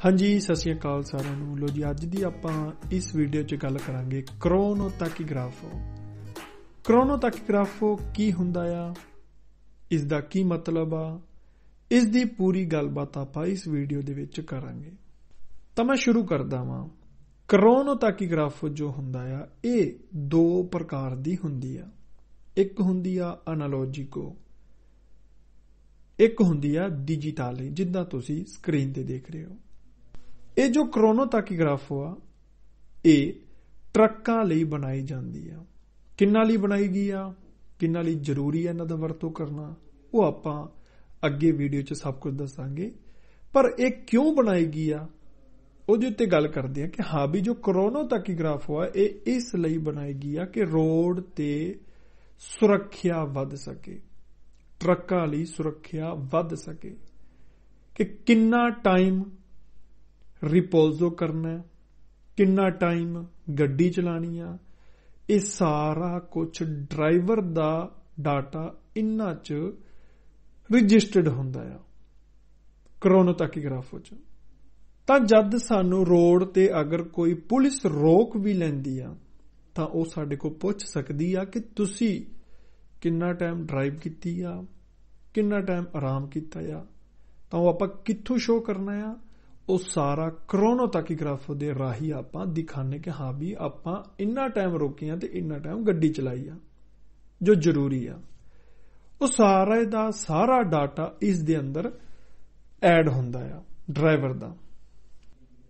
हाँ जी, सत श्री अकाल साਰਿਆਂ ਨੂੰ। लो जी, ਅੱਜ ਦੀ ਆਪਾਂ ਇਸ ਵੀਡੀਓ 'ਚ ਗੱਲ ਕਰਾਂਗੇ ਕ੍ਰੋਨੋਟੈਕੀਗ੍ਰਾਫੋ। ਕ੍ਰੋਨੋਟੈਕੀਗ੍ਰਾਫੋ ਕੀ ਹੁੰਦਾ ਆ, ਇਸ ਦਾ ਕੀ ਮਤਲਬ ਆ, ਇਸ ਦੀ ਪੂਰੀ ਗੱਲਬਾਤ ਆਪਾਂ ਇਸ ਵੀਡੀਓ ਦੇ ਵਿੱਚ ਕਰਾਂਗੇ। ਤਾਂ ਮੈਂ ਸ਼ੁਰੂ ਕਰਦਾ ਵਾਂ। ਕ੍ਰੋਨੋਟੈਕੀਗ੍ਰਾਫੋ ਜੋ ਹੁੰਦਾ ਆ, ਇਹ ਦੋ ਪ੍ਰਕਾਰ ਦੀ ਹੁੰਦੀ ਆ। ਇੱਕ ਹੁੰਦੀ ਆ ਐਨਾਲੋਜਿਕੋ, ਇੱਕ ਹੁੰਦੀ ਆ ਡਿਜੀਟਾਲੀ, ਜਿੱਦਾਂ ਤੁਸੀਂ ਸਕਰੀਨ ਤੇ ਦੇਖ ਰਹੇ ਹੋ। ਇਹ ਜੋ ਕ੍ਰੋਨੋਟੈਕੀਗ੍ਰਾਫੋ ਆ, ਇਹ ਟਰੱਕਾਂ ਲਈ ਬਣਾਈ ਜਾਂਦੀ ਆ। ਕਿੰਨਾਂ ਲਈ ਬਣਾਈ ਗਈ ਆ, ਕਿੰਨਾਂ ਲਈ ਜ਼ਰੂਰੀ ਹੈ ਇਹਨਾਂ ਦਾ ਵਰਤੋਂ ਕਰਨਾ, ਉਹ ਆਪਾਂ ਅੱਗੇ ਵੀਡੀਓ 'ਚ ਸਭ ਕੁਝ ਦੱਸਾਂਗੇ। ਪਰ ਇਹ ਕਿਉਂ ਬਣਾਈ ਗਈ ਆ, ਉਹਦੇ ਉੱਤੇ ਗੱਲ ਕਰਦੇ ਆ ਕਿ ਹਾਂ ਵੀ ਜੋ ਕ੍ਰੋਨੋਟੈਕੀਗ੍ਰਾਫੋ ਆ, ਇਹ ਇਸ ਲਈ ਬਣਾਈ ਗਈ ਆ ਕਿ ਰੋਡ ਤੇ ਸੁਰੱਖਿਆ ਵੱਧ ਸਕੇ, ਟਰੱਕਾਂ ਲਈ ਸੁਰੱਖਿਆ ਵੱਧ ਸਕੇ, ਕਿ ਕਿੰਨਾ ਟਾਈਮ ਰਿਪੋਜ਼ੋ ਕਰਨਾ, ਕਿੰਨਾ ਟਾਈਮ ਗੱਡੀ ਚਲਾਣੀ ਆ, ਇਹ ਸਾਰਾ ਕੁਝ ਡਰਾਈਵਰ ਦਾ ਡਾਟਾ ਇਹਨਾਂ 'ਚ ਰਜਿਸਟਰਡ ਹੁੰਦਾ ਆ ਕ੍ਰੋਨੋਟੈਕੀਗ੍ਰਾਫੋ 'ਚ। ਤਾਂ ਜਦ ਸਾਨੂੰ ਰੋਡ ਤੇ ਅਗਰ ਕੋਈ ਪੁਲਿਸ ਰੋਕ ਵੀ ਲੈਂਦੀ ਆ, ਤਾਂ ਉਹ ਸਾਡੇ ਕੋਲ ਪੁੱਛ ਸਕਦੀ ਆ ਕਿ ਤੁਸੀਂ ਕਿੰਨਾ ਟਾਈਮ ਡਰਾਈਵ ਕੀਤੀ ਆ, ਕਿੰਨਾ ਟਾਈਮ ਆਰਾਮ ਕੀਤਾ ਆ। ਤਾਂ ਉਹ ਆਪਾਂ ਕਿੱਥੋਂ ਸ਼ੋਅ ਕਰਨਾ ਆ, ਉਹ ਸਾਰਾ ਕ੍ਰੋਨੋਟੈਕੀਗ੍ਰਾਫੋ ਦੇ ਰਾਹੀਂ ਆਪਾਂ ਦਿਖਾਣੇ ਕਿ ਹਾਂ ਵੀ ਆਪਾਂ ਇੰਨਾ ਟਾਈਮ ਰੋਕੀਆਂ ਤੇ ਇੰਨਾ ਟਾਈਮ ਗੱਡੀ ਚਲਾਈ ਆ, ਜੋ ਜ਼ਰੂਰੀ ਆ। ਉਹ ਸਾਰਾ ਦਾ ਸਾਰਾ ਡਾਟਾ ਇਸ ਦੇ ਅੰਦਰ ਐਡ ਹੁੰਦਾ ਆ ਡਰਾਈਵਰ ਦਾ।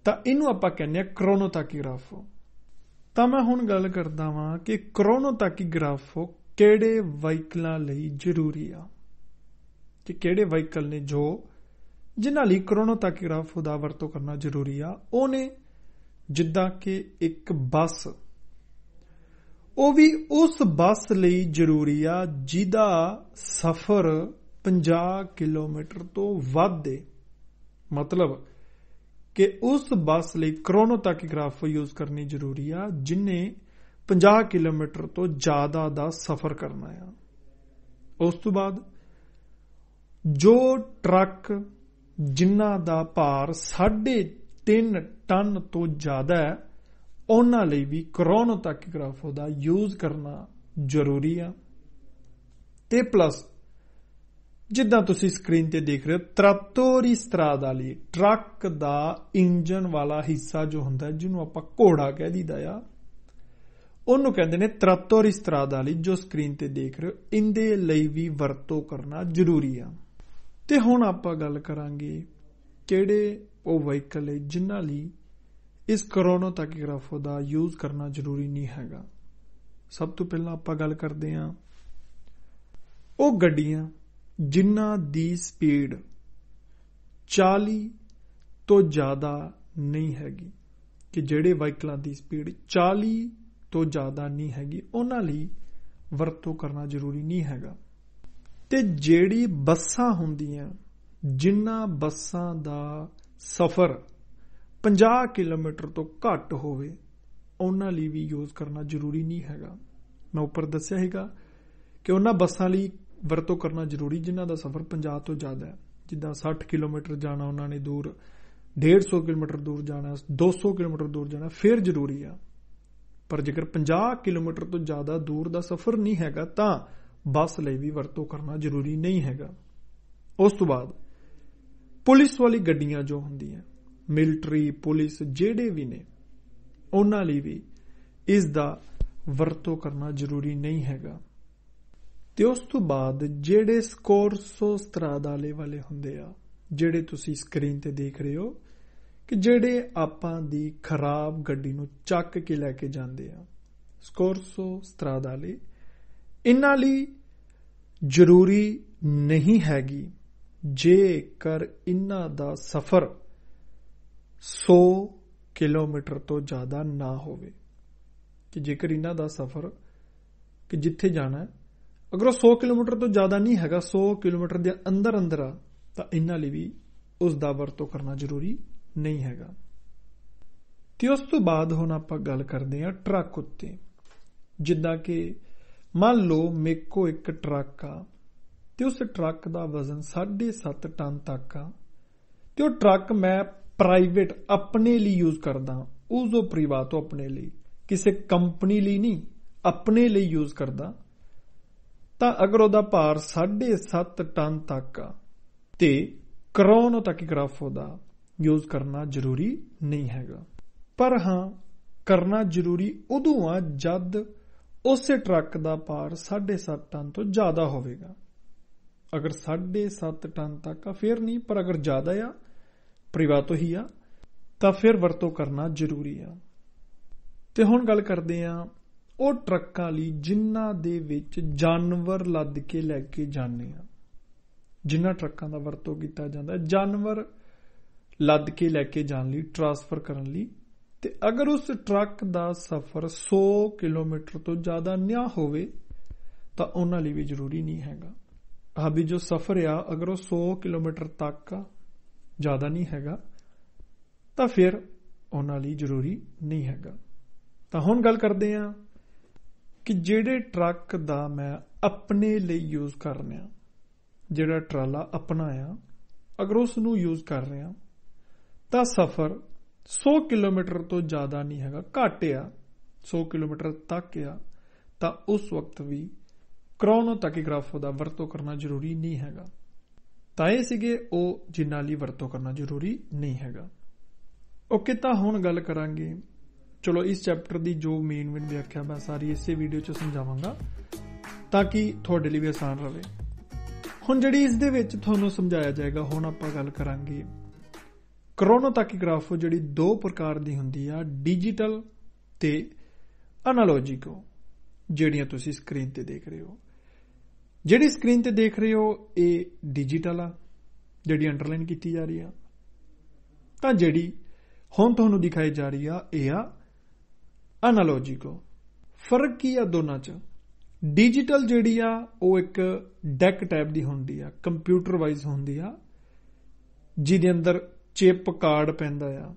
ਤਾਂ ਇਹਨੂੰ ਆਪਾਂ ਕਹਿੰਦੇ ਆ ਕ੍ਰੋਨੋਟੈਕੀਗ੍ਰਾਫੋ। ਤਾਂ ਮੈਂ ਹੁਣ ਗੱਲ ਕਰਦਾ ਵਾਂ ਕਿ ਕ੍ਰੋਨੋਟੈਕੀਗ੍ਰਾਫੋ ਕਿਹੜੇ ਵਹੀਕਲਾਂ ਲਈ ਜ਼ਰੂਰੀ ਆ, ਕਿ ਕਿਹੜੇ ਵਹੀਕਲ ਨੇ ਜਿਨ੍ਹਾਂ ਲਈ ਕ੍ਰੋਨੋਟੈਕੀਗ੍ਰਾਫੋ ਦਾ ਵਰਤੋਂ ਕਰਨਾ ਜ਼ਰੂਰੀ ਆ। ਉਹ ਨੇ ਜਿੱਦਾਂ ਕਿ ਇੱਕ ਬੱਸ, ਉਹ ਵੀ ਉਸ ਬੱਸ ਲਈ ਜ਼ਰੂਰੀ ਆ ਜਿਹਦਾ ਸਫ਼ਰ 50 ਕਿਲੋਮੀਟਰ ਤੋਂ ਵੱਧ ਹੈ। ਮਤਲਬ ਕਿ ਉਸ ਬੱਸ ਲਈ ਕ੍ਰੋਨੋਟੈਕੀਗ੍ਰਾਫੋ ਯੂਜ਼ ਕਰਨੀ ਜ਼ਰੂਰੀ ਆ ਜਿਹਨੇ 50 ਕਿਲੋਮੀਟਰ ਤੋਂ ਜ਼ਿਆਦਾ ਦਾ ਸਫ਼ਰ ਕਰਨਾ ਆ। ਉਸ ਤੋਂ ਬਾਅਦ ਜੋ ਟਰੱਕ ਜਿਨ੍ਹਾਂ ਦਾ ਭਾਰ 3.5 ਟਨ ਤੋਂ ਜ਼ਿਆਦਾ ਹੈ, ਉਹਨਾਂ ਲਈ ਵੀ ਕ੍ਰੋਨੋਟੈਕੀਗ੍ਰਾਫੋ ਦਾ ਯੂਜ਼ ਕਰਨਾ ਜ਼ਰੂਰੀ ਆ। ਤੇ ਪਲੱਸ ਜਿੱਦਾਂ ਤੁਸੀਂ ਸਕਰੀਨ ਤੇ ਦੇਖ ਰਹੇ ਹੋ, ਤਰਾਤੋਰੀ ਸਟਰਾਦਾ ਲਈ ਟਰੱਕ ਦਾ ਇੰਜਨ ਵਾਲਾ ਹਿੱਸਾ ਜੋ ਹੁੰਦਾ, ਜਿਹਨੂੰ ਆਪਾਂ ਘੋੜਾ ਕਹਿ ਦਿੰਦਾ ਆ, ਉਹਨੂੰ ਕਹਿੰਦੇ ਨੇ ਤਰਾਤੋਰੀ ਸਟਰਾਦਾ ਲਈ, ਜੋ ਸਕਰੀਨ ਤੇ ਦੇਖ ਰਹੇ ਹੋ। ਇਹਦੇ ਲਈ ਵੀ ਵਰਤੋਂ ਕਰਨਾ ਜ਼ਰੂਰੀ ਆ। ਤੇ ਹੁਣ ਆਪਾਂ ਗੱਲ ਕਰਾਂਗੇ ਕਿਹੜੇ ਉਹ ਵਹੀਕਲ ਹੈ ਜਿਨ੍ਹਾਂ ਲਈ ਇਸ ਕ੍ਰੋਨੋਟੈਕੀਗ੍ਰਾਫੋ ਦਾ ਯੂਜ਼ ਕਰਨਾ ਜ਼ਰੂਰੀ ਨਹੀਂ ਹੈਗਾ। ਸਭ ਤੋਂ ਪਹਿਲਾਂ ਆਪਾਂ ਗੱਲ ਕਰਦੇ ਹਾਂ ਉਹ ਗੱਡੀਆਂ ਜਿਨ੍ਹਾਂ ਦੀ ਸਪੀਡ 40 ਤੋਂ ਜ਼ਿਆਦਾ ਨਹੀਂ ਹੈਗੀ, ਕਿ ਜਿਹੜੇ ਵਹੀਕਲਾਂ ਦੀ ਸਪੀਡ 40 ਤੋਂ ਜ਼ਿਆਦਾ ਨਹੀਂ ਹੈਗੀ, ਉਹਨਾਂ ਲਈ ਵਰਤੋਂ ਕਰਨਾ ਜ਼ਰੂਰੀ ਨਹੀਂ ਹੈਗਾ। ਤੇ ਜਿਹੜੀ ਬੱਸਾਂ ਹੁੰਦੀਆਂ, ਜਿਨ੍ਹਾਂ ਬੱਸਾਂ ਦਾ ਸਫ਼ਰ 50 ਕਿਲੋਮੀਟਰ ਤੋਂ ਘੱਟ ਹੋਵੇ, ਉਹਨਾਂ ਲਈ ਵੀ ਯੂਜ਼ ਕਰਨਾ ਜ਼ਰੂਰੀ ਨਹੀਂ ਹੈਗਾ। ਮੈਂ ਉੱਪਰ ਦੱਸਿਆ ਹੈਗਾ ਕਿ ਉਹਨਾਂ ਬੱਸਾਂ ਲਈ ਵਰਤੋਂ ਕਰਨਾ ਜ਼ਰੂਰੀ ਜਿਨ੍ਹਾਂ ਦਾ ਸਫ਼ਰ 50 ਤੋਂ ਜ਼ਿਆਦਾ ਹੈ। ਜਿੱਦਾਂ 60 ਕਿਲੋਮੀਟਰ ਜਾਣਾ ਉਹਨਾਂ ਨੇ ਦੂਰ, 150 ਕਿਲੋਮੀਟਰ ਦੂਰ ਜਾਣਾ, 200 ਕਿਲੋਮੀਟਰ ਦੂਰ ਜਾਣਾ, ਫਿਰ ਜ਼ਰੂਰੀ ਆ। ਪਰ ਜੇਕਰ 50 ਕਿਲੋਮੀਟਰ ਤੋਂ ਜ਼ਿਆਦਾ ਦੂਰ ਦਾ ਸਫ਼ਰ ਨਹੀਂ ਹੈਗਾ, ਤਾਂ ਬੱਸ ਲਈ ਵੀ ਵਰਤੋਂ ਕਰਨਾ ਜ਼ਰੂਰੀ ਨਹੀਂ ਹੈਗਾ। ਉਸ ਤੋਂ ਬਾਅਦ ਪੁਲਿਸ ਵਾਲੀ ਗੱਡੀਆਂ ਜੋ ਹੁੰਦੀਆਂ, ਮਿਲਟਰੀ, ਪੁਲਿਸ, ਜਿਹੜੇ ਵੀ ਨੇ, ਉਹਨਾਂ ਲਈ ਵੀ ਇਸ ਦਾ ਵਰਤੋਂ ਕਰਨਾ ਜ਼ਰੂਰੀ ਨਹੀਂ ਹੈਗਾ। ਤੇ ਉਸ ਤੋਂ ਬਾਅਦ ਜਿਹੜੇ ਸਕੋਰਸੋ ਸਟਰਾਦਾਲੇ ਵਾਲੇ ਹੁੰਦੇ ਆ, ਜਿਹੜੇ ਤੁਸੀਂ ਸਕਰੀਨ ਤੇ ਦੇਖ ਰਹੇ ਹੋ, ਕਿ ਜਿਹੜੇ ਆਪਾਂ ਦੀ ਖਰਾਬ ਗੱਡੀ ਨੂੰ ਚੱਕ ਕੇ ਲੈ ਕੇ ਜਾਂਦੇ ਆ, ਸਕੋਰਸੋ ਸਟਰਾਦਾਲੇ, ਇਹਨਾਂ ਲਈ ਜ਼ਰੂਰੀ ਨਹੀਂ ਹੈਗੀ ਜੇਕਰ ਇਹਨਾਂ ਦਾ ਸਫ਼ਰ 100 ਕਿਲੋਮੀਟਰ ਤੋਂ ਜ਼ਿਆਦਾ ਨਾ ਹੋਵੇ। ਕਿ ਜੇਕਰ ਇਹਨਾਂ ਦਾ ਸਫ਼ਰ, ਕਿ ਜਿੱਥੇ ਜਾਣਾ, ਅਗਰ ਉਹ 100 ਕਿਲੋਮੀਟਰ ਤੋਂ ਜ਼ਿਆਦਾ ਨਹੀਂ ਹੈਗਾ, 100 ਕਿਲੋਮੀਟਰ ਦੇ ਅੰਦਰ ਅੰਦਰ ਆ, ਤਾਂ ਇਹਨਾਂ ਲਈ ਵੀ ਉਸ ਦਾ ਵਰਤੋਂ ਕਰਨਾ ਜ਼ਰੂਰੀ ਨਹੀਂ ਹੈਗਾ। ਤੇ ਉਸ ਤੋਂ ਬਾਅਦ ਹੁਣ ਆਪਾਂ ਗੱਲ ਕਰਦੇ ਹਾਂ ਟਰੱਕ ਉੱਤੇ। ਜਿੱਦਾਂ ਕਿ ਮੰਨ ਲਓ ਮੇਰੇ ਕੋਲ ਇੱਕ ਟਰੱਕ ਆ, ਤੇ ਉਸ ਟਰੱਕ ਦਾ ਵਜ਼ਨ 7.5 ਟਨ ਤੱਕ ਆ, ਤੇ ਉਹ ਟਰੱਕ ਮੈਂ ਪ੍ਰਾਈਵੇਟ ਆਪਣੇ ਲਈ ਯੂਜ਼ ਕਰਦਾ, ਉਸੋ ਪ੍ਰਿਵਾਤੋ ਆਪਣੇ ਲਈ, ਕਿਸੇ ਕੰਪਨੀ ਲਈ ਨਹੀਂ, ਆਪਣੇ ਲਈ ਯੂਜ਼ ਕਰਦਾ, ਤਾਂ ਅਗਰ ਉਹਦਾ ਭਾਰ 7.5 ਟਨ ਤੱਕ ਆ ਤੇ ਕਰੋਨੋ ਟੈਕੀਗ੍ਰਾਫ ਉਹਦਾ ਯੂਜ਼ ਕਰਨਾ ਜ਼ਰੂਰੀ ਨਹੀਂ ਹੈਗਾ। ਪਰ ਹਾਂ ਕਰਨਾ ਜ਼ਰੂਰੀ ਉਦੋਂ ਆ ਜਦ ਉਸੇ ਟਰੱਕ ਦਾ ਭਾਰ 7.5 ਟਨ ਤੋਂ ਜ਼ਿਆਦਾ ਹੋਵੇਗਾ। ਅਗਰ 7.5 ਟਨ ਤੱਕ ਆ ਫਿਰ ਨਹੀਂ, ਪਰ ਅਗਰ ਜ਼ਿਆਦਾ ਆ ਪ੍ਰਿਵਾਤੋ ਹੀ ਆ ਤਾਂ ਫਿਰ ਵਰਤੋਂ ਕਰਨਾ ਜ਼ਰੂਰੀ ਆ। ਤੇ ਹੁਣ ਗੱਲ ਕਰਦੇ ਆ ਉਹ ਟਰੱਕਾਂ ਲਈ ਜਿਨ੍ਹਾਂ ਦੇ ਵਿੱਚ ਜਾਨਵਰ ਲੱਦ ਕੇ ਲੈ ਕੇ ਜਾਂਦੇ ਆ, ਜਿਨ੍ਹਾਂ ਟਰੱਕਾਂ ਦਾ ਵਰਤੋਂ ਕੀਤਾ ਜਾਂਦਾ ਜਾਨਵਰ ਲੱਦ ਕੇ ਲੈ ਕੇ ਜਾਣ ਲਈ, ਟਰਾਂਸਫਰ ਕਰਨ ਲਈ। ਤੇ ਅਗਰ ਉਸ ਟਰੱਕ ਦਾ ਸਫ਼ਰ 100 ਕਿਲੋਮੀਟਰ ਤੋਂ ਜ਼ਿਆਦਾ ਨਾ ਹੋਵੇ ਤਾਂ ਉਹਨਾਂ ਲਈ ਵੀ ਜ਼ਰੂਰੀ ਨਹੀਂ ਹੈਗਾ। ਹਾਂ ਵੀ ਜੋ ਸਫ਼ਰ ਆ ਅਗਰ ਉਹ 100 ਕਿਲੋਮੀਟਰ ਤੱਕ ਜ਼ਿਆਦਾ ਨਹੀਂ ਹੈਗਾ ਤਾਂ ਫਿਰ ਉਹਨਾਂ ਲਈ ਜ਼ਰੂਰੀ ਨਹੀਂ ਹੈਗਾ। ਤਾਂ ਹੁਣ ਗੱਲ ਕਰਦੇ ਆ ਕਿ ਜਿਹੜੇ ਟਰੱਕ ਦਾ ਮੈਂ ਆਪਣੇ ਲਈ ਯੂਜ਼ ਕਰ ਰਿਹਾ, ਜਿਹੜਾ ਟਰਾਲਾ ਆਪਣਾ ਆ, ਅਗਰ ਉਸ ਨੂੰ ਯੂਜ਼ ਕਰ ਰਿਹਾ ਤਾਂ ਸਫ਼ਰ 100 ਕਿਲੋਮੀਟਰ ਤੋਂ ਜ਼ਿਆਦਾ ਨਹੀਂ ਹੈਗਾ, ਘੱਟ ਆ 100 ਕਿਲੋਮੀਟਰ ਤੱਕ ਆ, ਤਾਂ ਉਸ ਵਕਤ ਵੀ ਕਰੋਨੋ ਟੈਕੀਗ੍ਰਾਫ ਦਾ ਵਰਤੋਂ ਕਰਨਾ ਜ਼ਰੂਰੀ ਨਹੀਂ ਹੈਗਾ। ਤਾਂ ਇਹ ਸੀਗੇ ਉਹ ਜਿਨ੍ਹਾਂ ਲਈ ਵਰਤੋਂ ਕਰਨਾ ਜ਼ਰੂਰੀ ਨਹੀਂ ਹੈਗਾ। ਓਕੇ, ਤਾਂ ਹੁਣ ਗੱਲ ਕਰਾਂਗੇ, ਚਲੋ ਇਸ ਚੈਪਟਰ ਦੀ ਜੋ ਮੇਨ ਵਿਆਖਿਆ ਮੈਂ ਸਾਰੀ ਇਸੇ ਵੀਡੀਓ 'ਚ ਸਮਝਾਵਾਂਗਾ ਤਾਂ ਕਿ ਤੁਹਾਡੇ ਲਈ ਵੀ ਆਸਾਨ ਰਹੇ। ਹੁਣ ਜਿਹੜੀ ਇਸ ਦੇ ਵਿੱਚ ਤੁਹਾਨੂੰ ਸਮਝਾਇਆ ਜਾਏਗਾ, ਹੁਣ ਆਪਾਂ ਗੱਲ ਕਰਾਂਗੇ ਕਰੋਨੋ ਟੈਕੀਗ੍ਰਾਫ ਜਿਹੜੀ 2 ਪ੍ਰਕਾਰ ਦੀ ਹੁੰਦੀ ਆ, ਡਿਜੀਟਲ ਤੇ ਐਨਾਲੋਜਿਕੋ, ਜਿਹੜੀਆਂ ਤੁਸੀਂ ਸਕਰੀਨ ਤੇ ਦੇਖ ਰਹੇ ਹੋ। ਜਿਹੜੀ ਸਕਰੀਨ ਤੇ ਦੇਖ ਰਹੇ ਹੋ ਇਹ ਡਿਜੀਟਲ ਆ, ਜਿਹੜੀ ਅੰਡਰਲਾਈਨ ਕੀਤੀ ਜਾ ਰਹੀ ਆ, ਤਾਂ ਜਿਹੜੀ ਹੁਣ ਤੁਹਾਨੂੰ ਦਿਖਾਈ ਜਾ ਰਹੀ ਆ ਇਹ ਆ ਐਨਾਲੋਜਿਕੋ। ਫਰਕ ਕੀ ਆ ਦੋਨਾਂ 'ਚ? ਡਿਜੀਟਲ ਜਿਹੜੀ ਆ ਉਹ ਇੱਕ ਡੈਕ ਟਾਈਪ ਦੀ ਹੁੰਦੀ ਆ, ਕੰਪਿਊਟਰ ਵਾਈਜ਼ ਹੁੰਦੀ ਆ, ਜਿਹਦੇ ਅੰਦਰ ਚਿਪ ਕਾਰਡ ਪੈਂਦਾ ਆ।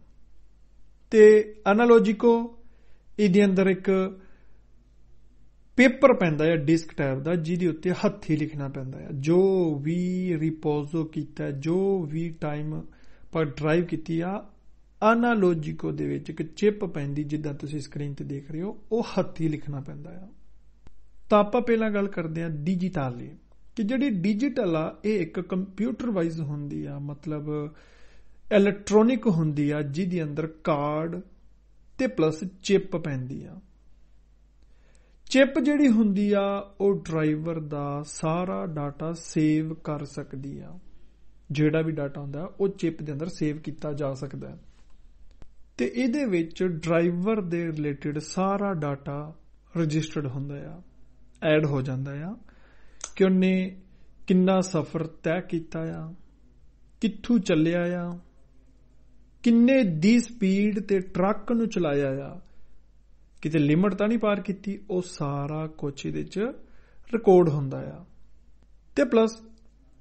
ਤੇ ਐਨਾਲੋਜਿਕੋ ਇਹਦੇ ਅੰਦਰ ਇੱਕ ਪੇਪਰ ਪੈਂਦਾ ਆ ਡਿਸਕ ਟਾਈਪ ਦਾ, ਜਿਹਦੇ ਉੱਤੇ ਹੱਥੀਂ ਲਿਖਣਾ ਪੈਂਦਾ ਆ। ਜੋ ਵੀ ਰਿਪੋਜ਼ੋ ਕੀਤਾ, ਜੋ ਵੀ ਟਾਈਮ ਪਰ ਡਰਾਈਵ ਕੀਤੀ ਆ, ਐਨਾਲੋਜਿਕੋ ਦੇ ਵਿੱਚ ਇੱਕ ਚਿਪ ਪੈਂਦੀ, ਜਿੱਦਾਂ ਤੁਸੀਂ ਸਕਰੀਨ ਤੇ ਦੇਖ ਰਹੇ ਹੋ, ਉਹ ਹੱਥੀਂ ਲਿਖਣਾ ਪੈਂਦਾ ਆ। ਤਾਂ ਆਪਾਂ ਪਹਿਲਾਂ ਗੱਲ ਕਰਦੇ ਹਾਂ ਡਿਜੀਟਲ ਦੀ, ਕਿ ਜਿਹੜੀ ਡਿਜੀਟਲ ਆ ਇਹ ਇੱਕ ਕੰਪਿਊਟਰ ਵਾਈਜ਼ ਹੁੰਦੀ ਆ, ਮਤਲਬ ਇਲੈਕਟ੍ਰੋਨਿਕ ਹੁੰਦੀ ਆ, ਜਿਹਦੇ ਅੰਦਰ ਕਾਰਡ ਤੇ ਪਲੱਸ ਚਿਪ ਪੈਂਦੀ ਆ। ਚਿਪ ਜਿਹੜੀ ਹੁੰਦੀ ਆ ਉਹ ਡਰਾਈਵਰ ਦਾ ਸਾਰਾ ਡਾਟਾ ਸੇਵ ਕਰ ਸਕਦੀ ਆ, ਜਿਹੜਾ ਵੀ ਡਾਟਾ ਹੁੰਦਾ ਉਹ ਚਿਪ ਦੇ ਅੰਦਰ ਸੇਵ ਕੀਤਾ ਜਾ ਸਕਦਾ ਹੈ। ਤੇ ਇਹਦੇ ਵਿੱਚ ਡਰਾਈਵਰ ਦੇ ਰਿਲੇਟਡ ਸਾਰਾ ਡਾਟਾ ਰਜਿਸਟਰਡ ਹੁੰਦਾ ਆ, ਐਡ ਹੋ ਜਾਂਦਾ ਆ, ਕਿ ਉਹਨੇ ਕਿੰਨਾ ਸਫ਼ਰ ਤੈਅ ਕੀਤਾ ਆ, ਕਿੱਥੋਂ ਚੱਲਿਆ ਆ, ਕਿੰਨੇ ਦੀ ਸਪੀਡ ਤੇ ਟਰੱਕ ਨੂੰ ਚਲਾਇਆ ਆ, ਕਿਤੇ ਲਿਮਟ ਤਾਂ ਨਹੀਂ ਪਾਰ ਕੀਤੀ, ਉਹ ਸਾਰਾ ਕੁਛ ਇਹਦੇ 'ਚ ਰਿਕਾਰਡ ਹੁੰਦਾ ਆ। ਤੇ ਪਲੱਸ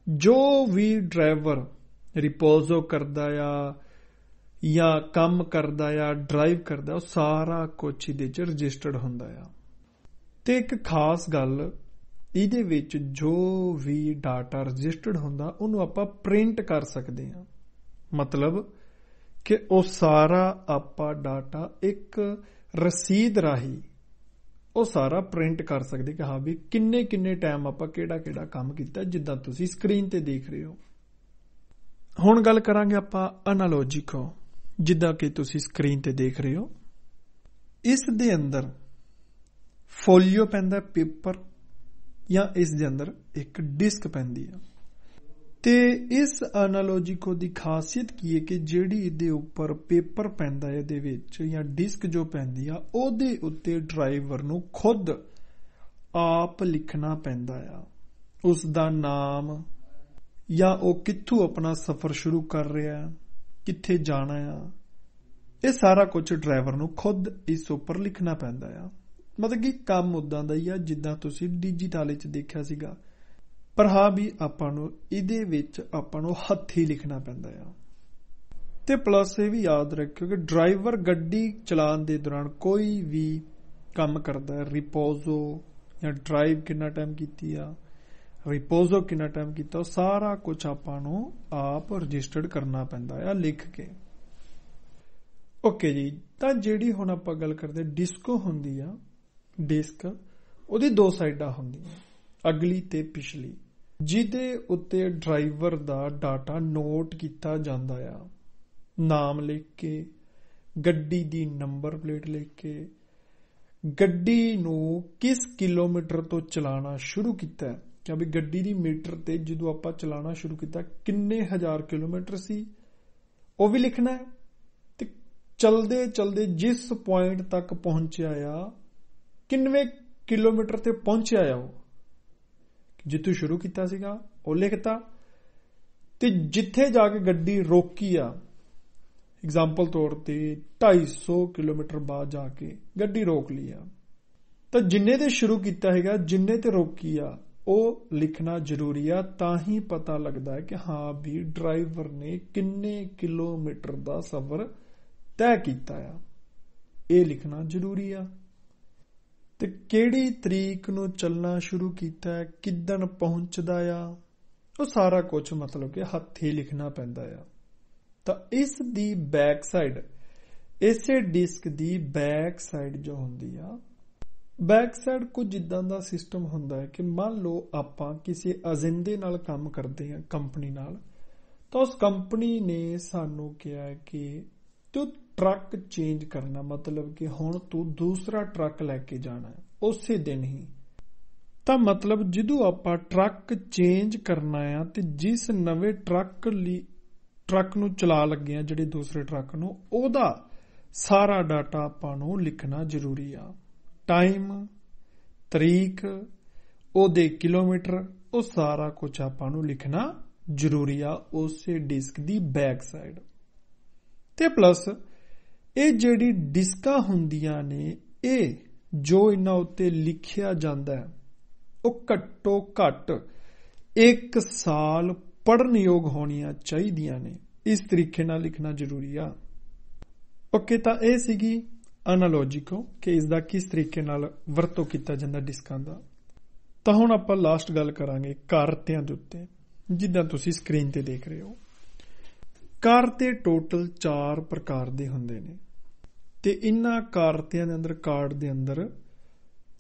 ਜੋ ਵੀ ਡਰਾਈਵਰ ਰਿਪੋਜ਼ੋ ਕਰਦਾ ਆ ਜਾਂ ਕੰਮ ਕਰਦਾ ਆ, ਡਰਾਈਵ ਕਰਦਾ, ਉਹ ਸਾਰਾ ਕੁਛ ਇਹਦੇ 'ਚ ਰਜਿਸਟਰਡ ਹੁੰਦਾ ਆ। ਤੇ ਇੱਕ ਖਾਸ ਗੱਲ, ਇਹਦੇ ਵਿੱਚ ਜੋ ਵੀ ਡਾਟਾ ਰਜਿਸਟਰਡ ਹੁੰਦਾ ਉਹਨੂੰ ਆਪਾਂ ਪ੍ਰਿੰਟ ਕਰ ਸਕਦੇ ਹਾਂ, ਮਤਲਬ ਕਿ ਉਹ ਸਾਰਾ ਆਪਾਂ ਡਾਟਾ ਇੱਕ ਰਸੀਦ ਰਾਹੀਂ ਉਹ ਸਾਰਾ ਪ੍ਰਿੰਟ ਕਰ ਸਕਦੇ ਕਿ ਹਾਂ ਵੀ ਕਿੰਨੇ ਕਿੰਨੇ ਟਾਈਮ ਆਪਾਂ ਕਿਹੜਾ ਕਿਹੜਾ ਕੰਮ ਕੀਤਾ, ਜਿੱਦਾਂ ਤੁਸੀਂ ਸਕਰੀਨ ਤੇ ਦੇਖ ਰਹੇ ਹੋ। ਹੁਣ ਗੱਲ ਕਰਾਂਗੇ ਆਪਾਂ ਐਨਾਲੋਜਿਕੋ, ਜਿੱਦਾਂ ਕਿ ਤੁਸੀਂ ਸਕਰੀਨ ਤੇ ਦੇਖ ਰਹੇ ਹੋ। ਇਸ ਦੇ ਅੰਦਰ ਫੋਲੀਓ ਪੈਂਦਾ, ਪੇਪਰ, ਜਾਂ ਇਸ ਦੇ ਅੰਦਰ ਇੱਕ ਡਿਸਕ ਪੈਂਦੀ ਆ। ਤੇ ਇਸ ਐਨਾਲੋਜਿਕੋ ਦੀ ਖਾਸੀਅਤ ਕੀ ਹੈ ਕਿ ਜਿਹੜੀ ਇਹਦੇ ਉੱਪਰ ਪੇਪਰ ਪੈਂਦਾ ਹੈ, ਇਹਦੇ ਵਿੱਚ ਜਾਂ ਡਿਸਕ ਜੋ ਪੈਂਦੀ ਆ, ਉਹਦੇ ਉੱਤੇ ਡਰਾਈਵਰ ਨੂੰ ਖੁਦ ਆਪ ਲਿਖਣਾ ਪੈਂਦਾ ਆ, ਉਸ ਦਾ ਨਾਮ ਜਾਂ ਉਹ ਕਿੱਥੋਂ ਆਪਣਾ ਸਫ਼ਰ ਸ਼ੁਰੂ ਕਰ ਰਿਹਾ, ਕਿੱਥੇ ਜਾਣਾ ਆ, ਇਹ ਸਾਰਾ ਕੁਝ ਡਰਾਈਵਰ ਨੂੰ ਖੁਦ ਇਸ ਉੱਪਰ ਲਿਖਣਾ ਪੈਂਦਾ ਆ। ਮਤਲਬ ਕਿ ਕੰਮ ਉਦਾਂ ਦਾ ਹੀ ਆ ਜਿੱਦਾਂ ਤੁਸੀਂ ਡਿਜੀਟਲ 'ਚ ਦੇਖਿਆ ਸੀਗਾ, ਪਰ ਹਾਂ ਵੀ ਆਪਾਂ ਨੂੰ ਇਹਦੇ ਵਿੱਚ ਆਪਾਂ ਨੂੰ ਹੱਥੀਂ ਲਿਖਣਾ ਪੈਂਦਾ ਆ। ਤੇ ਪਲੱਸ ਇਹ ਵੀ ਯਾਦ ਰੱਖਿਓ ਕਿ ਡਰਾਈਵਰ ਗੱਡੀ ਚਲਾਉਣ ਦੇ ਦੌਰਾਨ ਕੋਈ ਵੀ ਕੰਮ ਕਰਦਾ ਹੈ, ਰਿਪੋਜ਼ੋ ਜਾਂ ਡਰਾਈਵ ਕਿੰਨਾ ਟਾਈਮ ਕੀਤੀ ਆ, ਰਿਪੋਜ਼ੋ ਕਿੰਨਾ ਟਾਈਮ ਕੀਤਾ, ਉਹ ਸਾਰਾ ਕੁਝ ਆਪਾਂ ਨੂੰ ਆਪ ਰਜਿਸਟਰਡ ਕਰਨਾ ਪੈਂਦਾ ਆ ਲਿਖ ਕੇ। ਓਕੇ ਜੀ, ਤਾਂ ਜਿਹੜੀ ਹੁਣ ਆਪਾਂ ਗੱਲ ਕਰਦੇ ਡਿਸਕੋ ਹੁੰਦੀ ਆ, ਡਿਸਕ ਉਹਦੀ ਦੋ ਸਾਈਡਾਂ ਹੁੰਦੀਆਂ, ਅਗਲੀ ਤੇ ਪਿਛਲੀ, ਜਿਹਦੇ ਉੱਤੇ ਡਰਾਈਵਰ ਦਾ ਡਾਟਾ ਨੋਟ ਕੀਤਾ ਜਾਂਦਾ ਆ, ਨਾਮ ਲਿਖ ਕੇ, ਗੱਡੀ ਦੀ ਨੰਬਰ ਪਲੇਟ ਲਿਖ ਕੇ, ਗੱਡੀ ਨੂੰ ਕਿਸ ਕਿਲੋਮੀਟਰ ਤੋਂ ਚਲਾਉਣਾ ਸ਼ੁਰੂ ਕੀਤਾ, ਕਿ ਵੀ ਗੱਡੀ ਦੀ ਮੀਟਰ ਤੇ ਜਦੋਂ ਆਪਾਂ ਚਲਾਉਣਾ ਸ਼ੁਰੂ ਕੀਤਾ ਕਿੰਨੇ ਹਜ਼ਾਰ ਕਿਲੋਮੀਟਰ ਸੀ ਉਹ ਵੀ ਲਿਖਣਾ ਹੈ, ਤੇ ਚਲਦੇ ਚਲਦੇ ਜਿਸ ਪੁਆਇੰਟ ਤੱਕ ਪਹੁੰਚਿਆ ਆ ਕਿੰਨਵੇਂ ਕਿਲੋਮੀਟਰ ਤੇ ਪਹੁੰਚਿਆ ਆ, ਉਹ ਜਿੱਥੋਂ ਸ਼ੁਰੂ ਕੀਤਾ ਸੀਗਾ ਉਹ ਲਿਖਤਾ, ਤੇ ਜਿੱਥੇ ਜਾ ਕੇ ਗੱਡੀ ਰੋਕੀ ਆ, ਐਗਜ਼ਾਮਪਲ ਤੌਰ ਤੇ 250 ਕਿਲੋਮੀਟਰ ਬਾਅਦ ਜਾ ਕੇ ਗੱਡੀ ਰੋਕ ਲਈ ਆ, ਤਾਂ ਜਿੰਨੇ ਤੇ ਸ਼ੁਰੂ ਕੀਤਾ ਹੈਗਾ ਜਿੰਨੇ ਤੇ ਰੋਕੀ ਆ ਉਹ ਲਿਖਣਾ ਜ਼ਰੂਰੀ ਆ, ਤਾਂ ਹੀ ਪਤਾ ਲੱਗਦਾ ਹੈ ਕਿ ਹਾਂ ਵੀ ਡਰਾਈਵਰ ਨੇ ਕਿੰਨੇ ਕਿਲੋਮੀਟਰ ਦਾ ਸਫ਼ਰ ਤੈਅ ਕੀਤਾ ਆ, ਇਹ ਲਿਖਣਾ ਜ਼ਰੂਰੀ ਆ। ਤੇ ਕਿਹੜੀ ਤਰੀਕ ਨੂੰ ਚੱਲਣਾ ਸ਼ੁਰੂ ਕੀਤਾ ਹੈ, ਕਿੱਦਣ ਪਹੁੰਚਦਾ ਆ, ਉਹ ਸਾਰਾ ਕੁਝ ਮਤਲਬ ਕਿ ਹੱਥੀਂ ਲਿਖਣਾ ਪੈਂਦਾ ਆ। ਤਾਂ ਇਸ ਦੀ ਬੈਕ ਸਾਈਡ, ਇਸੇ ਡਿਸਕ ਦੀ ਬੈਕ ਸਾਈਡ ਜੋ ਹੁੰਦੀ ਆ, ਬੈਕ ਸਾਈਡ ਕੁਝ ਇਦਾਂ ਦਾ ਸਿਸਟਮ ਹੁੰਦਾ ਹੈ ਕਿ ਮੰਨ ਲਓ ਆਪਾਂ ਕਿਸੇ ਏਜੰਡੇ ਨਾਲ ਕੰਮ ਕਰਦੇ ਹਾਂ, ਕੰਪਨੀ ਨਾਲ, ਤਾਂ ਉਸ ਕੰਪਨੀ ਨੇ ਸਾਨੂੰ ਕਿਹਾ ਕਿ ਤੂੰ ਟਰੱਕ ਚੇਂਜ ਕਰਨਾ, ਮਤਲਬ ਕਿ ਹੁਣ ਤੂੰ ਦੂਸਰਾ ਟਰੱਕ ਲੈ ਕੇ ਜਾਣਾ ਹੈ ਉਸੇ ਦਿਨ ਹੀ। ਤਾਂ ਮਤਲਬ ਜਦੋਂ ਆਪਾਂ ਟਰੱਕ ਚੇਂਜ ਕਰਨਾ ਆ ਤੇ ਜਿਸ ਨਵੇਂ ਟਰੱਕ ਨੂੰ ਚਲਾ ਲੱਗੇ ਆ, ਜਿਹੜੇ ਦੂਸਰੇ ਟਰੱਕ ਨੂੰ, ਉਹਦਾ ਸਾਰਾ ਡਾਟਾ ਆਪਾਂ ਨੂੰ ਲਿਖਣਾ ਜ਼ਰੂਰੀ ਆ, ਟਾਈਮ, ਤਰੀਕ, ਉਹਦੇ ਕਿਲੋਮੀਟਰ, ਉਹ ਸਾਰਾ ਕੁਝ ਆਪਾਂ ਨੂੰ ਲਿਖਣਾ ਜ਼ਰੂਰੀ ਆ ਉਸੇ ਡਿਸਕ ਦੀ ਬੈਕ ਸਾਈਡ ਤੇ। ਪਲੱਸ ਇਹ ਜਿਹੜੀ ਡਿਸਕਾਂ ਹੁੰਦੀਆਂ ਨੇ, ਇਹ ਜੋ ਇਹਨਾਂ ਉੱਤੇ ਲਿਖਿਆ ਜਾਂਦਾ ਹੈ ਉਹ ਘੱਟੋ ਘੱਟ 1 ਸਾਲ ਪੜ੍ਹਨਯੋਗ ਹੋਣੀਆਂ ਚਾਹੀਦੀਆਂ ਨੇ, ਇਸ ਤਰੀਕੇ ਨਾਲ ਲਿਖਣਾ ਜ਼ਰੂਰੀ ਆ। ਓਕੇ, ਤਾਂ ਇਹ ਸੀਗੀ ਐਨਾਲੋਜੀਕੋ ਕਿ ਇਸ ਦਾ ਕਿਸ ਤਰੀਕੇ ਨਾਲ ਵਰਤੋਂ ਕੀਤਾ ਜਾਂਦਾ ਡਿਸਕਾਂ ਦਾ। ਤਾਂ ਹੁਣ ਆਪਾਂ ਲਾਸਟ ਗੱਲ ਕਰਾਂਗੇ ਕਾਰਤਿਆਂ ਦੇ ਉੱਤੇ, ਜਿੱਦਾਂ ਤੁਸੀਂ ਸਕਰੀਨ ਤੇ ਦੇਖ ਰਹੇ ਹੋ। ਕਾਰਤੇ ਟੋਟਲ 4 ਪ੍ਰਕਾਰ ਦੇ ਹੁੰਦੇ ਨੇ, ਤੇ ਇਹਨਾਂ ਕਾਰਤਿਆਂ ਦੇ ਅੰਦਰ, ਕਾਰਡ ਦੇ ਅੰਦਰ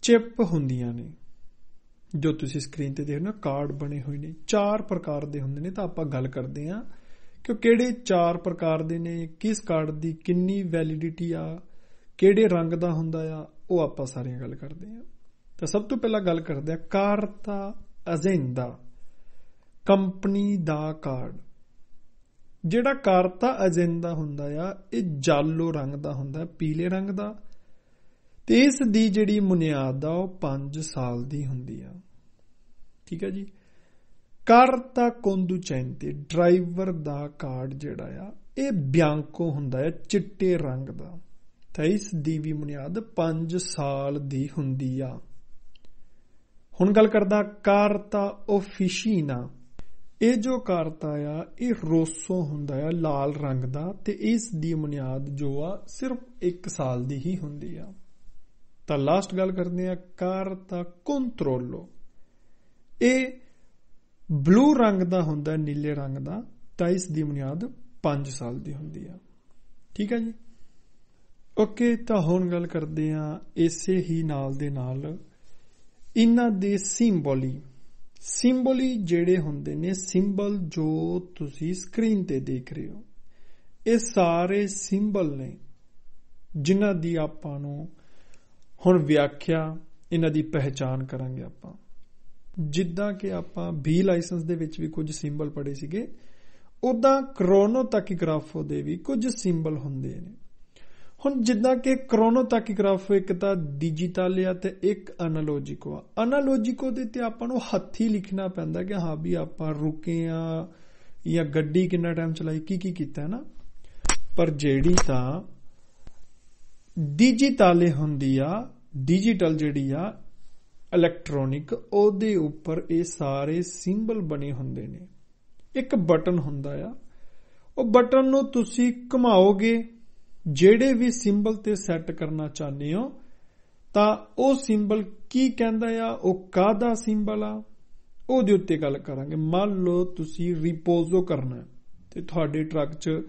ਚਿਪ ਹੁੰਦੀਆਂ ਨੇ, ਜੋ ਤੁਸੀਂ ਸਕਰੀਨ ਤੇ ਦੇਖ ਰਹੇ ਹੋ, ਕਾਰਡ ਬਣੇ ਹੋਏ ਨੇ 4 ਪ੍ਰਕਾਰ ਦੇ ਹੁੰਦੇ ਨੇ। ਤਾਂ ਆਪਾਂ ਗੱਲ ਕਰਦੇ ਹਾਂ ਕਿ ਕਿਹੜੇ 4 ਪ੍ਰਕਾਰ ਦੇ ਨੇ, ਕਿਸ ਕਾਰਡ ਦੀ ਕਿੰਨੀ ਵੈਲਿਡਿਟੀ ਆ, ਕਿਹੜੇ ਰੰਗ ਦਾ ਹੁੰਦਾ ਆ, ਉਹ ਆਪਾਂ ਸਾਰੀਆਂ ਗੱਲ ਕਰਦੇ ਹਾਂ। ਤਾਂ ਸਭ ਤੋਂ ਪਹਿਲਾਂ ਗੱਲ ਕਰਦੇ ਆ ਕਾਰਤਾ ਏਜੰਡਾ, ਕੰਪਨੀ ਦਾ ਕਾਰਡ। ਜਿਹੜਾ ਕਾਰਤਾ ਏਜੰਡਾ ਹੁੰਦਾ ਆ, ਇਹ ਜਾਲੋ ਰੰਗ ਦਾ ਹੁੰਦਾ, ਪੀਲੇ ਰੰਗ ਦਾ, ਤੇ ਇਸ ਦੀ ਜਿਹੜੀ ਮੁਨਿਆਦ ਆ ਉਹ 5 ਸਾਲ ਦੀ ਹੁੰਦੀ ਆ। ਠੀਕ ਹੈ ਜੀ। ਕਾਰਤਾ ਕੰਡੂਚੈਂਤੇ, ਡਰਾਈਵਰ ਦਾ ਕਾਰਡ ਜਿਹੜਾ ਆ, ਇਹ ਬਿਆੰਕੋ ਹੁੰਦਾ ਹੈ, ਚਿੱਟੇ ਰੰਗ ਦਾ, ਤਾਂ ਇਸ ਦੀ ਵੀ ਮੁਨਿਆਦ 5 ਸਾਲ ਦੀ ਹੁੰਦੀ ਆ। ਹੁਣ ਗੱਲ ਕਰਦਾ ਕਾਰਤਾ ਓਫਿਸ਼ੀਨਾ। ਇਹ ਜੋ ਕਾਰਤਾ ਆ, ਇਹ ਰੋਸੋ ਹੁੰਦਾ ਆ, ਲਾਲ ਰੰਗ ਦਾ, ਤੇ ਇਸ ਦੀ ਮੁਨਿਆਦ ਜੋ ਆ ਸਿਰਫ 1 ਸਾਲ ਦੀ ਹੀ ਹੁੰਦੀ ਆ। ਤਾਂ ਲਾਸਟ ਗੱਲ ਕਰਦੇ ਆ ਕਾਰਤਾ ਕੰਟਰੋਲੋ। ਇਹ ਬਲੂ ਰੰਗ ਦਾ ਹੁੰਦਾ, ਨੀਲੇ ਰੰਗ ਦਾ, ਤਾਂ ਇਸ ਦੀ ਮੁਨਿਆਦ 5 ਸਾਲ ਦੀ ਹੁੰਦੀ ਆ। ਠੀਕ ਹੈ ਜੀ। ਓਕੇ, ਤਾਂ ਹੁਣ ਗੱਲ ਕਰਦੇ ਆ ਇਸੇ ਹੀ ਨਾਲ ਦੇ ਨਾਲ ਇਹਨਾਂ ਦੇ ਸਿੰਬਲੀ ਜਿਹੜੇ ਹੁੰਦੇ ਨੇ, ਸਿੰਬਲ ਜੋ ਤੁਸੀਂ ਸਕਰੀਨ ਤੇ ਦੇਖ ਰਹੇ ਹੋ, ਇਹ ਸਾਰੇ ਸਿੰਬਲ ਨੇ ਜਿਨ੍ਹਾਂ ਦੀ ਆਪਾਂ ਨੂੰ ਹੁਣ ਵਿਆਖਿਆ, ਇਹਨਾਂ ਦੀ ਪਹਿਚਾਣ ਕਰਾਂਗੇ ਆਪਾਂ। ਜਿੱਦਾਂ ਕਿ ਆਪਾਂ B ਲਾਇਸੈਂਸ ਦੇ ਵਿੱਚ ਵੀ ਕੁਝ ਸਿੰਬਲ ਪੜ੍ਹੇ ਸੀਗੇ, ਉਦਾਂ ਕ੍ਰੋਨੋਟੈਕੀਗ੍ਰਾਫੋ ਦੇ ਵੀ ਕੁਝ ਸਿੰਬਲ ਹੁੰਦੇ ਨੇ। ਹੁਣ ਜਿੱਦਾਂ ਕਿ ਕ੍ਰੋਨੋਟੈਕੀਗ੍ਰਾਫੋ ਇੱਕ ਤਾਂ ਡਿਜੀਟਲ ਆ ਤੇ ਇੱਕ ਐਨਾਲੋਜਿਕੋ ਆ। ਐਨਾਲੋਜਿਕੋ ਦੇ ਤੇ ਆਪਾਂ ਨੂੰ ਹੱਥੀਂ ਲਿਖਣਾ ਪੈਂਦਾ ਕਿ ਹਾਂ ਵੀ ਆਪਾਂ ਰੁਕੇ ਆ ਜਾਂ ਗੱਡੀ ਕਿੰਨਾ ਟਾਈਮ ਚਲਾਈ, ਕੀ ਕੀਤਾ ਨਾ। ਪਰ ਜਿਹੜੀ ਤਾਂ ਡਿਜੀਟਲ ਹੁੰਦੀ ਆ, ਡਿਜੀਟਲ ਜਿਹੜੀ ਆ ਇਲੈਕਟ੍ਰੋਨਿਕ, ਉਹਦੇ ਉੱਪਰ ਇਹ ਸਾਰੇ ਸਿੰਬਲ ਬਣੇ ਹੁੰਦੇ ਨੇ। ਇੱਕ ਬਟਨ ਹੁੰਦਾ ਆ, ਉਹ ਬਟਨ ਨੂੰ ਤੁਸੀਂ ਘੁਮਾਓਗੇ, ਜਿਹੜੇ ਵੀ ਸਿੰਬਲ ਤੇ ਸੈੱਟ ਕਰਨਾ ਚਾਹੁੰਦੇ ਹੋ, ਤਾਂ ਉਹ ਸਿੰਬਲ ਕੀ ਕਹਿੰਦਾ ਆ, ਉਹ ਕਾਹਦਾ ਸਿੰਬਲ ਆ, ਉਹਦੇ ਉੱਤੇ ਗੱਲ ਕਰਾਂਗੇ। ਮੰਨ ਲਓ ਤੁਸੀਂ ਰਿਪੋਜ਼ੋ ਕਰਨਾ ਤੇ ਤੁਹਾਡੇ ਟਰੱਕ 'ਚ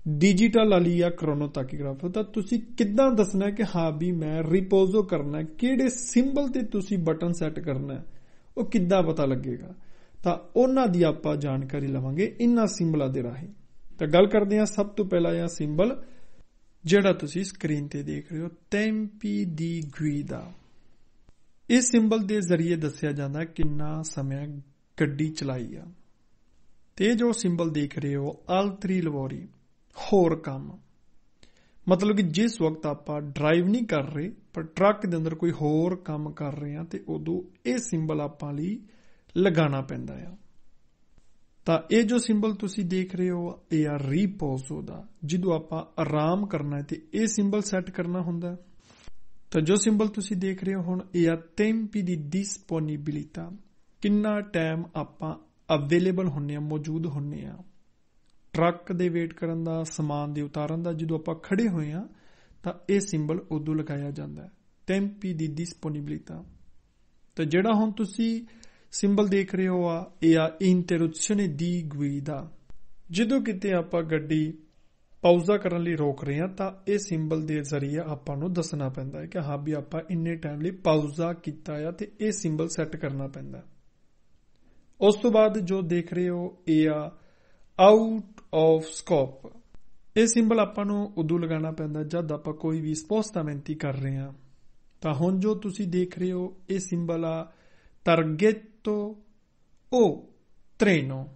डिजिटल वाली या क्रोनो टाकीग्राफ ਤਾਂ ਤੁਸੀਂ ਕਿੱਦਾਂ ਦੱਸਣਾ ਕਿ ਹਾਂ ਵੀ ਮੈਂ ਰਿਪੋਜ਼ੋ ਕਰਨਾ, ਕਿਹੜੇ ਸਿੰਬਲ ਤੇ ਤੁਸੀਂ ਬਟਨ ਸੈੱਟ ਕਰਨਾ ਉਹ ਕਿੱਦਾਂ ਪਤਾ ਲੱਗੇਗਾ। ਤਾਂ ਉਹਨਾਂ ਦੀ ਆਪਾਂ ਜਾਣਕਾਰੀ ਲਵਾਂਗੇ ਇਹਨਾਂ ਸਿੰਬਲਾਂ ਦੇ ਰਾਹੀਂ। ਤਾਂ ਗੱਲ ਕਰਦੇ ਹਾਂ ਸਭ ਤੋਂ ਪਹਿਲਾਂ ਇਹ ਸਿੰਬਲ ਜਿਹੜਾ ਤੁਸੀਂ ਸਕਰੀਨ ਤੇ ਦੇਖ ਰਹੇ ਹੋ, ਟੈਂਪੀ ਦੀ ਗੁਇਦਾ। ਇਸ ਸਿੰਬਲ ਦੇ ਜ਼ਰੀਏ ਦੱਸਿਆ ਜਾਂਦਾ ਕਿੰਨਾ ਸਮਾਂ ਗੱਡੀ ਚਲਾਈ ਆ। ਤੇ ਜੋ ਸਿੰਬਲ ਦੇਖ ਰਹੇ ਹੋ ਆਲਤਰੀ ਲਵੋਰੀ, ਹੋਰ ਕੰਮ, ਮਤਲਬ ਕਿ ਜਿਸ ਵਕਤ ਆਪਾਂ ਡਰਾਈਵ ਨਹੀਂ ਕਰ ਰਹੇ ਪਰ ਟਰੱਕ ਦੇ ਅੰਦਰ ਕੋਈ ਹੋਰ ਕੰਮ ਕਰ ਰਹੇ ਹਾਂ ਤੇ ਉਦੋਂ ਇਹ ਸਿੰਬਲ ਆਪਾਂ ਲਈ ਲਗਾਉਣਾ ਪੈਂਦਾ ਆ। ਤਾਂ ਇਹ ਜੋ ਸਿੰਬਲ ਤੁਸੀਂ ਦੇਖ ਰਹੇ ਹੋ ਇਹ ਆ ਰਿਪੋਜ਼ੋ ਦਾ। ਜਦੋਂ ਆਪਾਂ ਆਰਾਮ ਕਰਨਾ ਹੈ ਤੇ ਇਹ ਸਿੰਬਲ ਸੈੱਟ ਕਰਨਾ ਹੁੰਦਾ। ਤਾਂ ਜੋ ਸਿੰਬਲ ਤੁਸੀਂ ਦੇਖ ਰਹੇ ਹੋ ਹੁਣ ਇਹ ਆ ਟੈਂਪੀ ਦੀ ਡਿਸਪੋਨਿਬਿਲਿਟà, ਕਿੰਨਾ ਟਾਈਮ ਆਪਾਂ ਅਵੇਲੇਬਲ ਹੁੰਨੇ ਆ, ਮੌਜੂਦ ਹੁੰਨੇ ਆ ਟਰੱਕ ਦੇ ਵੇਟ ਕਰਨ ਦਾ, ਸਮਾਨ ਦੇ ਉਤਾਰਨ ਦਾ। ਜਦੋਂ ਆਪਾਂ ਖੜੇ ਹੋਏ ਆ ਤਾਂ ਇਹ ਸਿੰਬਲ ਉਦੋਂ ਲਗਾਇਆ ਜਾਂਦਾ ਹੈ, ਟੈਂਪੀ ਦੀ ਡਿਸਪੋਨਿਬਿਲਿਟà। ਤਾਂ ਜਿਹੜਾ ਹੁਣ ਤੁਸੀਂ ਸਿੰਬਲ ਦੇਖ ਰਹੇ ਹੋ ਇਹ ਆ ਇੰਟਰਰੁਪਸ਼ਨੇ ਦੀ ਗੁਇਦਾ। ਜਦੋਂ ਕਿਤੇ ਆਪਾਂ ਗੱਡੀ ਪਾਊਜ਼ਾ ਕਰਨ ਲਈ ਰੋਕ ਰਹੇ ਹਾਂ ਤਾਂ ਇਹ ਸਿੰਬਲ ਦੇ ਜ਼ਰੀਏ ਆਪਾਂ ਨੂੰ ਦੱਸਣਾ ਪੈਂਦਾ ਹੈ ਕਿ ਹਾਂ ਵੀ ਆਪਾਂ ਇੰਨੇ ਟਾਈਮ ਲਈ ਪਾਊਜ਼ਾ ਕੀਤਾ ਆ ਤੇ ਇਹ ਸਿੰਬਲ ਸੈੱਟ ਕਰਨਾ ਪੈਂਦਾ। ਉਸ ਤੋਂ ਬਾਅਦ ਜੋ ਦੇਖ ਰਹੇ ਹੋ ਇਹ ਆ ਆਊਟ ਆਫ ਸਕੋਪ। ਇਹ ਸਿੰਬਲ ਆਪਾਂ ਨੂੰ ਉਦੋਂ ਲਗਾਉਣਾ ਪੈਂਦਾ ਜਦ ਆਪਾਂ ਕੋਈ ਵੀ ਸਪੋਸਟਾਮੈਂਟੀ ਕਰ ਰਹੇ ਹਾਂ। ਤਾਂ ਹੁਣ ਜੋ ਤੁਸੀਂ ਦੇਖ ਰਹੇ ਹੋ ਇਹ ਸਿੰਬਲ ਆ ਟਾਰਗੇਟੋ ਓ ਟ੍ਰੇਨੋ।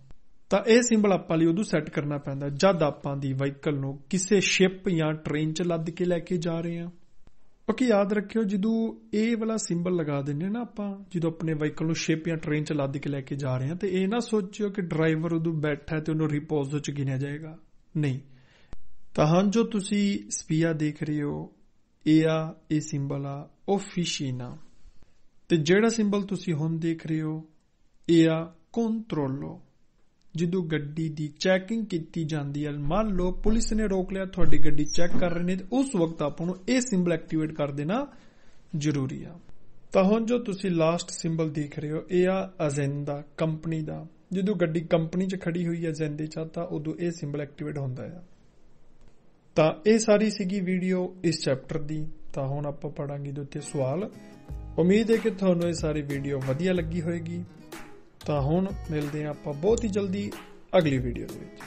ਤਾਂ ਇਹ ਸਿੰਬਲ ਆਪਾਂ ਲਈ ਉਦੋਂ ਸੈੱਟ ਕਰਨਾ ਪੈਂਦਾ ਜਦ ਆਪਾਂ ਦੀ ਵਹੀਕਲ ਨੂੰ ਕਿਸੇ ਸ਼ਿਪ ਜਾਂ ਟ੍ਰੇਨ 'ਚ ਲੱਦ ਕੇ ਲੈ ਕੇ ਜਾ ਰਹੇ ਹਾਂ। ਕਿਉਂਕਿ ਯਾਦ ਰੱਖਿਓ ਜਦੋਂ ਇਹ ਵਾਲਾ ਸਿੰਬਲ ਲਗਾ ਦਿੰਦੇ ਨਾ ਆਪਾਂ, ਜਦੋਂ ਆਪਣੇ ਵਹੀਕਲ ਨੂੰ ਸ਼ਿਪ ਜਾਂ ਟ੍ਰੇਨ 'ਚ ਲੱਦ ਕੇ ਲੈ ਕੇ ਜਾ ਰਹੇ ਹਾਂ, ਤੇ ਇਹ ਨਾ ਸੋਚਿਓ ਕਿ ਡਰਾਈਵਰ ਉਦੋਂ ਬੈਠਾ ਤੇ ਉਹਨੂੰ ਰਿਪੋਜ਼ੋ 'ਚ ਗਿਣਿਆ ਜਾਏਗਾ, ਨਹੀਂ। ਤਾਂ ਹਾਂ ਜੋ ਤੁਸੀਂ ਸਪੀਆ ਦੇਖ ਰਹੇ ਹੋ ਇਹ ਸਿੰਬਲ ਆ ਓਫਿਸ਼ੀਨਾ। ਤੇ ਜਿਹੜਾ ਸਿੰਬਲ ਤੁਸੀਂ ਹੁਣ ਦੇਖ ਰਹੇ ਹੋ ਇਹ ਆ ਕੰਟਰੋਲੋ। ਜਦੋਂ ਗੱਡੀ ਦੀ ਚੈਕਿੰਗ ਕੀਤੀ ਜਾਂਦੀ ਹੈ, ਮੰਨ ਲਓ ਪੁਲਿਸ ਨੇ ਰੋਕ ਲਿਆ, ਤੁਹਾਡੀ ਗੱਡੀ ਚੈੱਕ ਕਰ ਰਹੇ ਨੇ, ਤੇ ਉਸ ਵਕਤ ਆਪਾਂ ਨੂੰ ਇਹ ਸਿੰਬਲ ਐਕਟੀਵੇਟ ਕਰ ਦੇਣਾ ਜ਼ਰੂਰੀ ਆ। ਤਾਂ ਹੁਣ ਜੋ ਤੁਸੀਂ ਲਾਸਟ ਸਿੰਬਲ ਦੇਖ ਰਹੇ ਹੋ ਇਹ ਆ ਅਜੈਂਡਾ, ਕੰਪਨੀ ਦਾ। ਜਦੋਂ ਗੱਡੀ ਕੰਪਨੀ 'ਚ ਖੜੀ ਹੋਈ ਹੈ ਅਜੈਂਡੇ 'ਚ ਤਾਂ ਉਦੋਂ ਇਹ ਸਿੰਬਲ ਐਕਟੀਵੇਟ ਹੁੰਦਾ ਆ। ਤਾਂ ਇਹ ਸਾਰੀ ਸੀਗੀ ਵੀਡੀਓ ਇਸ ਚੈਪਟਰ ਦੀ। ਤਾਂ ਹੁਣ ਆਪਾਂ ਪੜਾਂਗੇ ਇਹਦੇ ਉੱਤੇ ਸਵਾਲ। ਉਮੀਦ ਹੈ ਕਿ ਤੁਹਾਨੂੰ ਇਹ ਸਾਰੀ ਵੀਡੀਓ ਵਧੀਆ ਲੱਗੀ ਹੋਏਗੀ। ਤਾਂ ਹੁਣ ਮਿਲਦੇ ਹਾਂ ਆਪਾਂ ਬਹੁਤ ਹੀ ਜਲਦੀ ਅਗਲੀ ਵੀਡੀਓ ਦੇ ਵਿੱਚ।